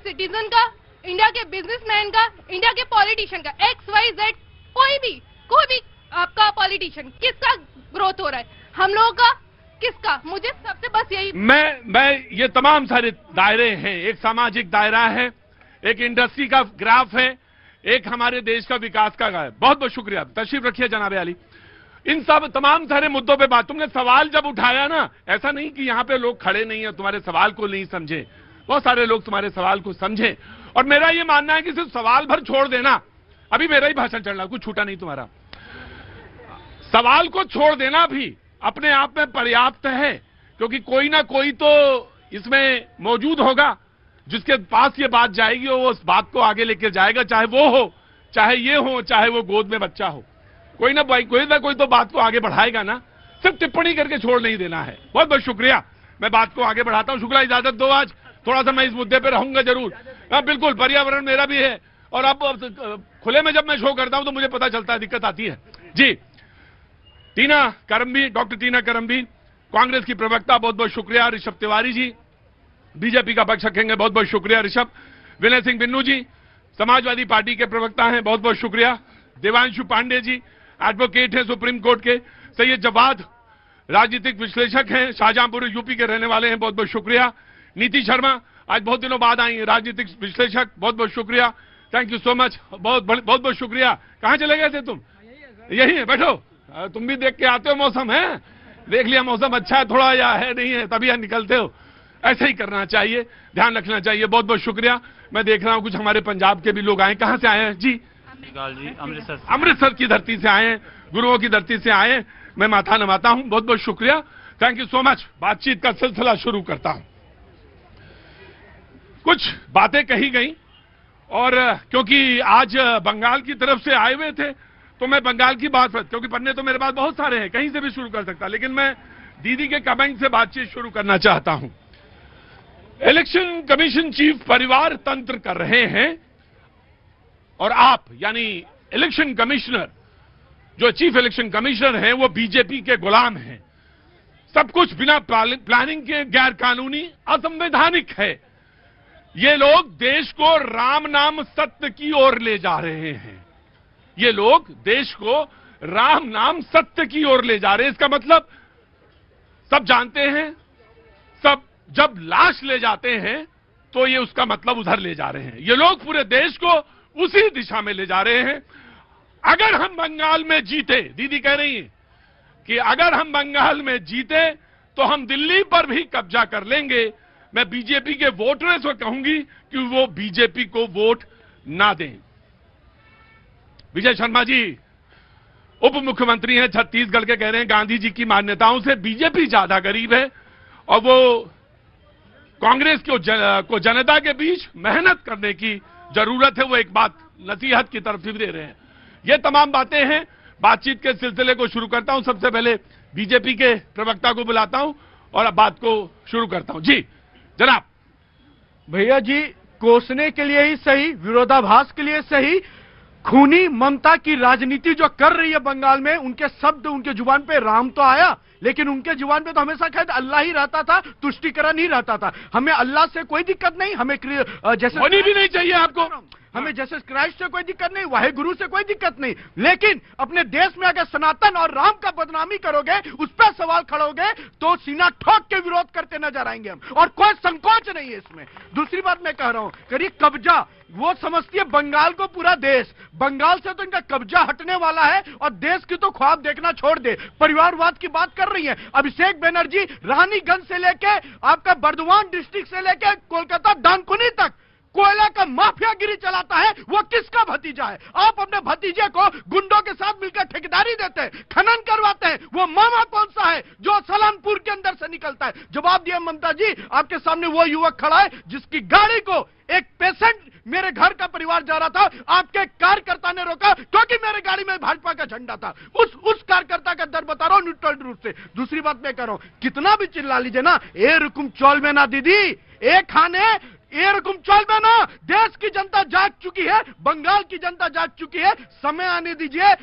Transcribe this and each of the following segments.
Citizen का, India के businessman का, इंडिया के पॉलिटिशियन का, XYZ कोई भी आपका पॉलिटिशियन, किसका ग्रोथ हो रहा है? हम लोगों का, किसका? मुझे सबसे बस यही, मैं ये तमाम सारे दायरे हैं, एक सामाजिक दायरा है, एक इंडस्ट्री का ग्राफ है, एक हमारे देश का विकास का है। बहुत बहुत शुक्रिया, तशरीफ रखिए जनाब अली। इन सब तमाम सारे मुद्दों पे बात, तुमने सवाल जब उठाया ना, ऐसा नहीं कि यहाँ पे लोग खड़े नहीं है तुम्हारे सवाल को नहीं समझे, बहुत सारे लोग तुम्हारे सवाल को समझे। और मेरा ये मानना है कि सिर्फ सवाल भर छोड़ देना, अभी मेरा ही भाषण चल रहा, कुछ छूटा नहीं तुम्हारा, सवाल को छोड़ देना भी अपने आप में पर्याप्त है, क्योंकि कोई ना कोई तो इसमें मौजूद होगा जिसके पास ये बात जाएगी और वो उस बात को आगे लेकर जाएगा, चाहे वो हो, चाहे ये हो, चाहे वो गोद में बच्चा हो, कोई ना कोई तो बात को आगे बढ़ाएगा ना, सिर्फ टिप्पणी करके छोड़ नहीं देना है। बहुत बहुत शुक्रिया, मैं बात को आगे बढ़ाता हूं। शुक्ला, इजाजत दो, आज थोड़ा सा मैं इस मुद्दे पे रहूंगा जरूर। हाँ बिल्कुल, पर्यावरण मेरा भी है, और अब खुले में जब मैं शो करता हूं तो मुझे पता चलता है, दिक्कत आती है। जी, टीना करमबीर, डॉक्टर टीना करमबीर, कांग्रेस की प्रवक्ता, बहुत बहुत शुक्रिया। ऋषभ तिवारी जी, बीजेपी का पक्ष रखेंगे, बहुत बहुत शुक्रिया ऋषभ। विनय सिंह बिन्नू जी, समाजवादी पार्टी के प्रवक्ता हैं, बहुत बहुत शुक्रिया। देवांशु पांडे जी, एडवोकेट हैं सुप्रीम कोर्ट के। सैयद जवाद, राजनीतिक विश्लेषक हैं, शाहजहांपुर यूपी के रहने वाले हैं, बहुत बहुत शुक्रिया। नीति शर्मा, आज बहुत दिनों बाद आई हैं, राजनीतिक विश्लेषक, बहुत बहुत शुक्रिया, थैंक यू सो मच, बहुत बहुत शुक्रिया। कहां चले गए थे तुम? यही है, बैठो, तुम भी देख के आते हो मौसम, है देख लिया मौसम अच्छा है थोड़ा या है नहीं है, तभी यहाँ निकलते हो। ऐसे ही करना चाहिए, ध्यान रखना चाहिए। बहुत बहुत शुक्रिया। मैं देख रहा हूँ कुछ हमारे पंजाब के भी लोग आए, कहां से आए हैं जी? अमृतसर की धरती से आए हैं, गुरुओं की धरती से आए हैं, मैं माथा नवाता हूं, बहुत बहुत शुक्रिया, थैंक यू सो मच। बातचीत का सिलसिला शुरू करता हूं। कुछ बातें कही गई, और क्योंकि आज बंगाल की तरफ से आए हुए थे तो मैं बंगाल की बात, क्योंकि पन्ने तो मेरे पास बहुत सारे हैं, कहीं से भी शुरू कर सकता, लेकिन मैं दीदी के कमेंट से बातचीत शुरू करना चाहता हूं। इलेक्शन कमीशन चीफ परिवार तंत्र कर रहे हैं, और आप यानी इलेक्शन कमिश्नर, जो चीफ इलेक्शन कमिश्नर हैं, वो बीजेपी के गुलाम हैं। सब कुछ बिना प्लानिंग के गैर कानूनी, असंवैधानिक है। ये लोग देश को राम नाम सत्य की ओर ले जा रहे हैं, ये लोग देश को राम नाम सत्य की ओर ले जा रहे हैं। इसका मतलब सब जानते हैं, सब जब लाश ले जाते हैं तो ये उसका मतलब उधर ले जा रहे हैं। ये लोग पूरे देश को उसी दिशा में ले जा रहे हैं। अगर हम बंगाल में जीते, दीदी कह रही हैं कि अगर हम बंगाल में जीते तो हम दिल्ली पर भी कब्जा कर लेंगे। मैं बीजेपी के वोटर्स को कहूंगी कि वो बीजेपी को वोट ना दें। विजय शर्मा जी उप मुख्यमंत्री हैं छत्तीसगढ़ के, कह रहे हैं गांधी जी की मान्यताओं से बीजेपी ज्यादा गरीब है, और वो कांग्रेस को जनता के बीच मेहनत करने की जरूरत है, वो एक बात नसीहत की तरफ भी दे रहे हैं। ये तमाम बातें हैं। बातचीत के सिलसिले को शुरू करता हूं। सबसे पहले बीजेपी के प्रवक्ता को बुलाता हूं और अब बात को शुरू करता हूं। जी जनाब। भैया जी, कोसने के लिए ही सही, विरोधाभास के लिए सही, खूनी ममता की राजनीति जो कर रही है बंगाल में, उनके शब्द, उनके जुबान पे राम तो आया, लेकिन उनके जुबान पे तो हमेशा खैर अल्लाह ही रहता था, तुष्टिकरण ही रहता था। हमें अल्लाह से कोई दिक्कत नहीं, हमें जैसे होनी भी नहीं चाहिए आपको, हमें जैसे क्राइस्ट से कोई दिक्कत नहीं, वाहे गुरु से कोई दिक्कत नहीं, लेकिन अपने देश में अगर सनातन और राम का बदनामी करोगे, उस पर सवाल खड़ोगे, तो सीना ठोक के विरोध करते नजर आएंगे हम, और कोई संकोच नहीं है इसमें। दूसरी बात मैं कह रहा हूं, करिए कब्जा, वो समझती है बंगाल को पूरा देश, बंगाल से तो इनका कब्जा हटने वाला है, और देश की तो ख्वाब देखना छोड़ दे, परिवारवाद की बात कर रही है। अभिषेक बनर्जी रानीगंज से लेके आपका बर्दवान डिस्ट्रिक्ट से लेके कोलकाता डानकुनी तक कोयला का माफियागिरी चलाता है, वो किसका भतीजा है? आप अपने भतीजे को गुंडों के साथ मिलकर ठेकेदारी देते हैं, खनन करवाते हैं, वो मामा कौन सा है जो सलानपुर के अंदर से निकलता है? जवाब दिए ममता जी, आपके सामने वो युवक खड़ा है जिसकी गाड़ी को एक पेशेंट मेरे घर का परिवार जा रहा था, आपके कार्यकर्ता ने रोका क्योंकि मेरे गाड़ी में भाजपा का झंडा था। उस कार्यकर्ता का दर बता रहा हूं न्यूट्रल रूप से। दूसरी बात मैं कह रहा हूं, कितना भी चिल्ला लीजिए ना, ए रुकुम चौल में ना दीदी, ए खाने ए रकम चल में ना, देश की जनता जाग चुकी है, बंगाल की जनता जाग चुकी है, समय आने दीजिए।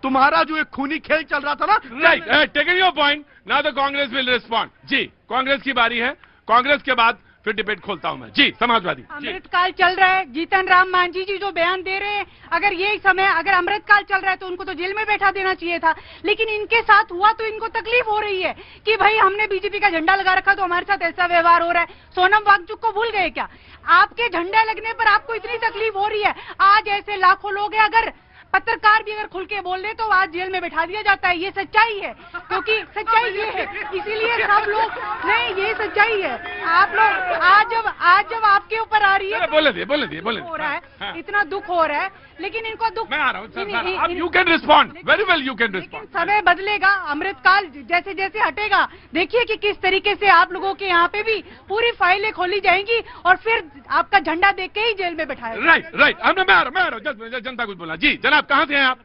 तुम्हारा जो एक खूनी खेल चल रहा था ना, right, taking your point, now the Congress will respond. जी, कांग्रेस की बारी है, कांग्रेस के बाद फिर डिबेट खोलता हूं मैं। जी समाजवादी। अमृतकाल चल रहा है, जीतन राम मांझी जी जो बयान दे रहे हैं, अगर यही समय अगर अमृतकाल चल रहा है तो उनको तो जेल में बैठा देना चाहिए था। लेकिन इनके साथ हुआ तो इनको तकलीफ हो रही है कि भाई हमने बीजेपी का झंडा लगा रखा तो हमारे साथ ऐसा व्यवहार हो रहा है। सोनम वांगचुक को भूल गए क्या? आपके झंडे लगने पर आपको इतनी तकलीफ हो रही है। आज ऐसे लाखों लोग हैं, अगर पत्रकार भी अगर खुल के बोल दे तो आज जेल में बैठा दिया जाता है। ये सच्चाई है, क्योंकि सच्चाई ये है, इसीलिए सब लोग नहीं, ये सच्चाई है। आप लोग आज जब आपके ऊपर आ रही है बोले दिए हो रहा है, इतना दुख हो रहा है, लेकिन इनको दुख। मैं आ रहा हूँ, you can respond very well, you can respond. समय बदलेगा, अमृतकाल जैसे जैसे हटेगा, देखिए कि किस तरीके से आप लोगों के यहाँ पे भी पूरी फाइलें खोली जाएंगी और फिर आपका झंडा देख के ही जेल में बैठाएगा। राइट। मैं आ रहा हूँ, जनता कुछ बोला। जी जनाब, कहाँ से हैं आप?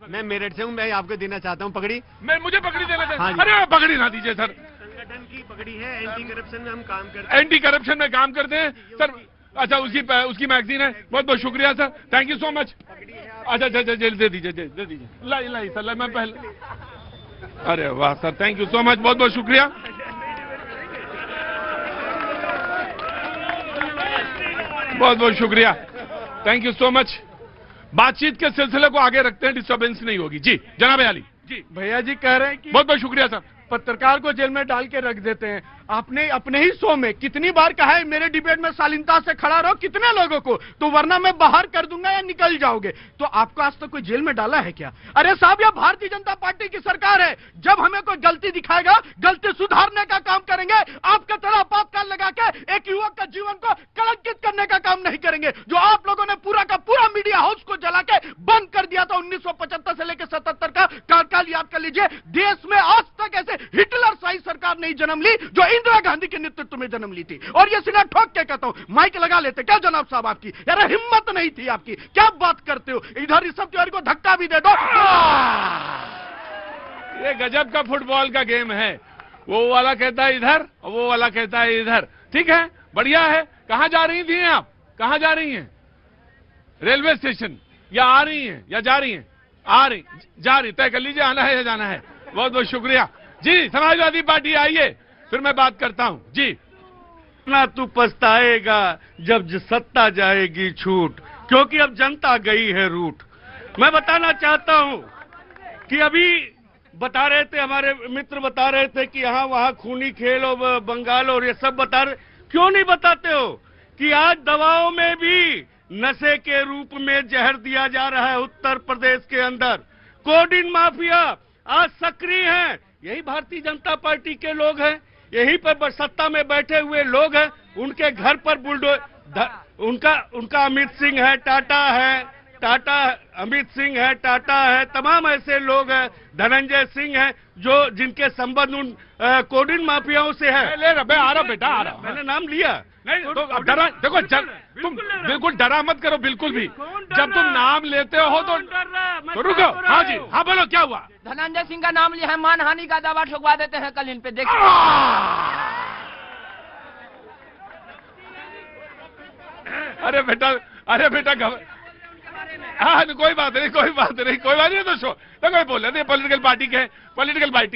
मैं मेरठ से हूँ। मैं आपको देना चाहता हूँ पगड़ी। मुझे पगड़ी देना चाहिए। हाँ जी। अरे पगड़ी ना दीजिए सर। संगठन की पगड़ी है, एंटी करप्शन में हम काम करते हैं। एंटी करप्शन में काम करते हैं सर। अच्छा, उसकी मैगजीन है। बहुत बहुत शुक्रिया sir, thank you so much. अच्छा दे दीजिए। लाई सर, मैं पहले। अरे वाह sir, thank you so much, बहुत बहुत शुक्रिया। बहुत बहुत शुक्रिया, थैंक यू सो मच। बातचीत के सिलसिले को आगे रखते हैं, डिस्टर्बेंस नहीं होगी। जी जनाब अली। जी भैया जी कह रहे हैं कि बहुत बहुत शुक्रिया सर। पत्रकार को जेल में डाल के रख देते हैं। आपने अपने ही शो में कितनी बार कहा है मेरे डिबेट में शालीनता से खड़ा रहो, कितने लोगों को, तो वरना मैं बाहर कर दूंगा या निकल जाओगे। तो आपको आज तक कोई जेल में डाला है क्या? अरे साहब, यह भारतीय जनता पार्टी की सरकार है। जब हमें कोई गलती दिखाएगा, गलती सुधारने का काम करेंगे। आपके तरह आपातकाल लगा के एक युवक का जीवन को कलंकित करने का काम नहीं करेंगे। जो आप लोगों ने पूरा का पूरा मीडिया हाउस को जला के बंद कर दिया था 1975 से लेकर 77 का कार्यकाल याद कर लीजिए। देश में आज तक ऐसे हिटलर शाही सरकार नहीं जन्म ली जो इंदिरा गांधी के नेतृत्व में जन्म ली थी। और ये सीधा ठोक के कहता हूं, माइक लगा लेते क्या जनाब साहब आपकी? यार हिम्मत नहीं थी आपकी, क्या बात करते हो? इधर ऋषभ तिवारी को धक्का भी दे दो। ये गजब का फुटबॉल का गेम है। वो वाला कहता है इधर और वो वाला कहता है इधर। ठीक है, बढ़िया है। कहां जा रही थी आप? कहां जा रही हैं? रेलवे स्टेशन, या आ रही हैं या जा रही हैं? जा रही। तय कर लीजिए, आना है या जाना है। बहुत बहुत शुक्रिया। जी समाजवादी पार्टी आइए, फिर मैं बात करता हूं। जी ना तू पछताएगा जब सत्ता जाएगी छूट, क्योंकि अब जनता गई है रूठ। मैं बताना चाहता हूं कि अभी बता रहे थे, हमारे मित्र बता रहे थे कि यहाँ वहाँ खूनी खेल और बंगाल और ये सब बता रहे। क्यों नहीं बताते हो कि आज दवाओं में भी नशे के रूप में जहर दिया जा रहा है उत्तर प्रदेश के अंदर। कोडिन माफिया आज सक्रिय हैं। यही भारतीय जनता पार्टी के लोग हैं, यहीं पर सत्ता में बैठे हुए लोग हैं। उनके घर पर उनका अमित सिंह है, अमित सिंह है, टाटा है, तमाम ऐसे लोग हैं, धनंजय सिंह है, जो जिनके संबंध उन कोडिन माफियाओं से है। मैं आ रहा बेटा, आ रहा। मैंने नाम लिया नहीं तो अब डरा, देखो तुम बिल्कुल डरा मत करो, बिल्कुल भी। जब तुम नाम लेते हो तो रुको। हाँ जी, हाँ बोलो, क्या हुआ? धनंजय सिंह का नाम लिया है, मानहानि का दावा ठोकवा देते हैं कल इन पे, देखिए। अरे बेटा हाँ, कोई बात नहीं तो शो तो कोई बोल रहे पॉलिटिकल पार्टी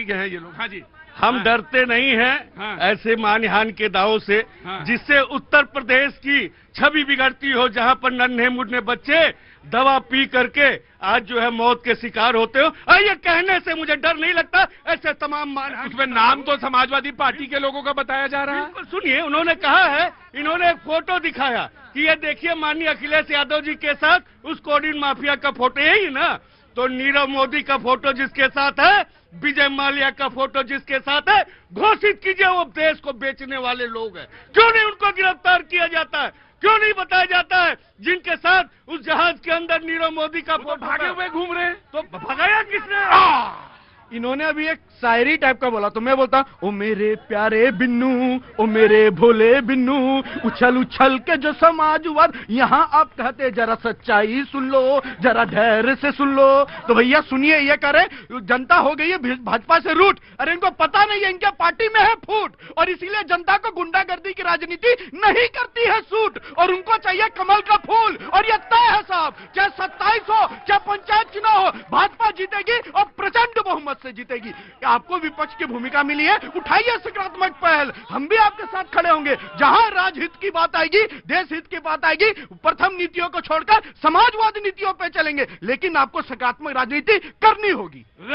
के हैं ये लोग। हाँ जी, हम डरते नहीं हैं ऐसे मानहानि के दावों से, जिससे उत्तर प्रदेश की छवि बिगड़ती हो, जहां पर नन्हे मुन्ने बच्चे दवा पी करके आज जो है मौत के शिकार होते हो। ये कहने से मुझे डर नहीं लगता। ऐसे तमाम मानहानि, उसमें नाम तो समाजवादी पार्टी के लोगों का बताया जा रहा है। सुनिए, उन्होंने कहा है, इन्होंने एक फोटो दिखाया कि ये देखिए माननीय अखिलेश यादव जी के साथ उस कोडिन माफिया का फोटो, यही ना? तो नीरव मोदी का फोटो जिसके साथ है, विजय माल्या का फोटो जिसके साथ है, घोषित कीजिए वो देश को बेचने वाले लोग हैं। क्यों नहीं उनको गिरफ्तार किया जाता है? क्यों नहीं बताया जाता है जिनके साथ उस जहाज के अंदर नीरव मोदी का फोटो? भागे हुए घूम रहे हैं। तो भगाया किसने? इन्होंने अभी एक शायरी टाइप का बोला, तो मैं बोलता, ओ मेरे प्यारे बिन्नू, ओ मेरे भोले बिन्नू, उछल उछल के जो समाजवाद, यहाँ आप कहते जरा सच्चाई सुन लो, जरा धैर्य से सुन लो। तो भैया सुनिए, ये करे जनता हो गई है भाजपा से रूठ। अरे इनको पता नहीं है इनके पार्टी में है फूट, और इसीलिए जनता को गुंडागर्दी की राजनीति नहीं करती है सूट, और उनको चाहिए कमल का फूल। और ये तय है साहब, चाहे 27 हो, चाहे पंचायत चुनाव हो, भाजपा जीतेगी और प्रचंड बहुमत बहुमत से जीतेगी। आपको विपक्ष की भूमिका मिली है, उठाइए सकारात्मक पहल, हम भी आपके साथ खड़े होंगे। जहां राजहित की बात आएगी, देश हित की बात आएगी, प्रथम नीतियों को छोड़कर समाजवादी नीतियों पे चलेंगे, लेकिन आपको सकारात्मक राजनीति करनी होगी।